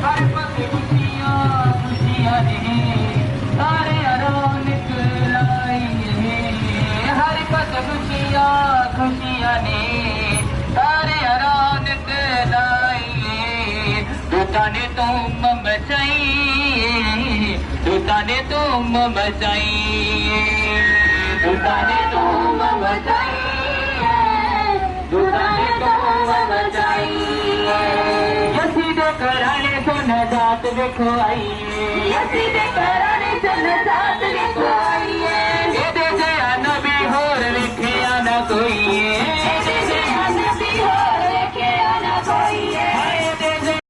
हर पासे खुशियां खुशियां ने सारे रौनक लाई है। हर पासे खुशियां खुशियां ने सारे रौनक लाई है। दूता ने तुम मचाई, दूता ने तुम मचाई, दूता ने तुम मचाई, दूता ने तुम मचाई। यसीदे घराने सुन जात देखो आई, यसीदे घराने सुन जात देखो आई।